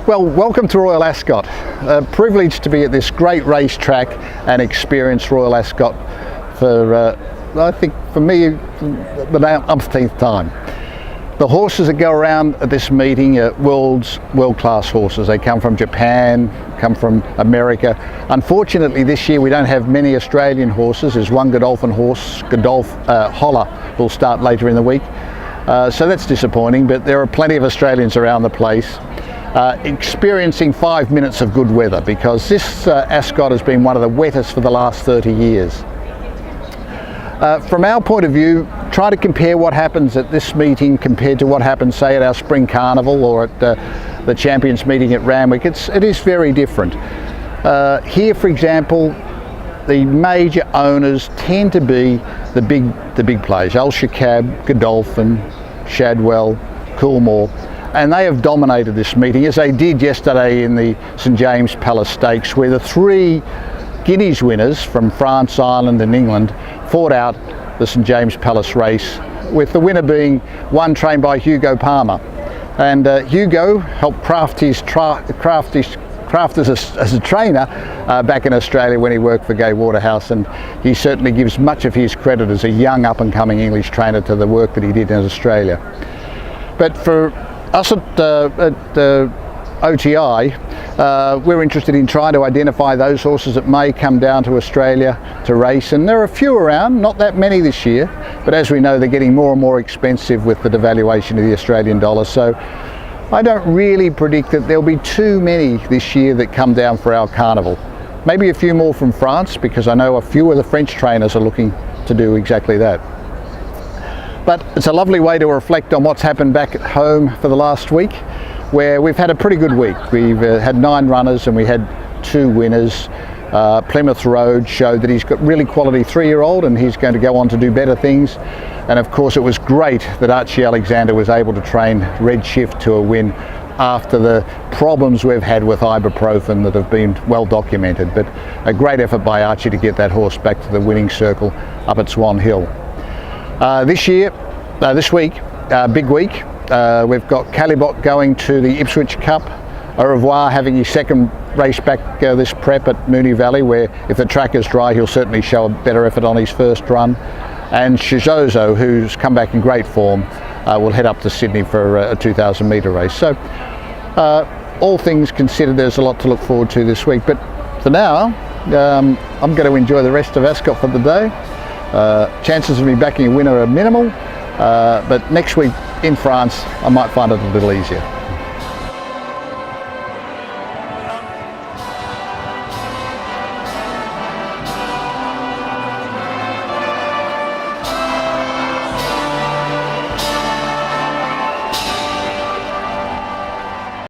Well, welcome to Royal Ascot. Privileged to be at this great racetrack and experience Royal Ascot for, I think for me, the umpteenth time. The horses that go around at this meeting are world-class horses. They come from Japan, come from America. Unfortunately, this year we don't have many Australian horses. There's one Godolphin horse, Holler, will start later in the week. So that's disappointing, but there are plenty of Australians around the place. Experiencing 5 minutes of good weather, because this Ascot has been one of the wettest for the last 30 years. From our point of view, try to compare what happens at this meeting compared to what happens, say, at our Spring Carnival or at the Champions meeting at Randwick. It is very different. Here, for example, the major owners tend to be the big players: Al Shakab, Godolphin, Shadwell, Coolmore. And they have dominated this meeting, as they did yesterday in the St James Palace Stakes, where the three Guineas winners from France, Ireland and England fought out the St James Palace race, with the winner being one trained by Hugo Palmer. And Hugo helped craft as a trainer back in Australia when he worked for Gay Waterhouse, and he certainly gives much of his credit as a young up-and-coming English trainer to the work that he did in Australia. But for us at OTI, we're interested in trying to identify those horses that may come down to Australia to race, and there are a few around, not that many this year, but as we know, they're getting more and more expensive with the devaluation of the Australian dollar. So I don't really predict that there'll be too many this year that come down for our carnival. Maybe a few more from France, because I know a few of the French trainers are looking to do exactly that. But it's a lovely way to reflect on what's happened back at home for the last week, where we've had a pretty good week. We've had 9 runners and we had 2 winners. Plymouth Road showed that he's got really quality 3-year-old, and he's going to go on to do better things. And of course it was great that Archie Alexander was able to train Red Shift to a win after the problems we've had with ibuprofen that have been well documented. But a great effort by Archie to get that horse back to the winning circle up at Swan Hill. This week, big week. We've got Calibot going to the Ipswich Cup. Au Revoir having his second race back this prep at Moonee Valley, where if the track is dry he'll certainly show a better effort on his first run. And Shizozo, who's come back in great form, will head up to Sydney for a 2,000 metre race. So all things considered, there's a lot to look forward to this week. But for now, I'm going to enjoy the rest of Ascot for the day. Chances of me backing a winner are minimal, but next week in France I might find it a little easier.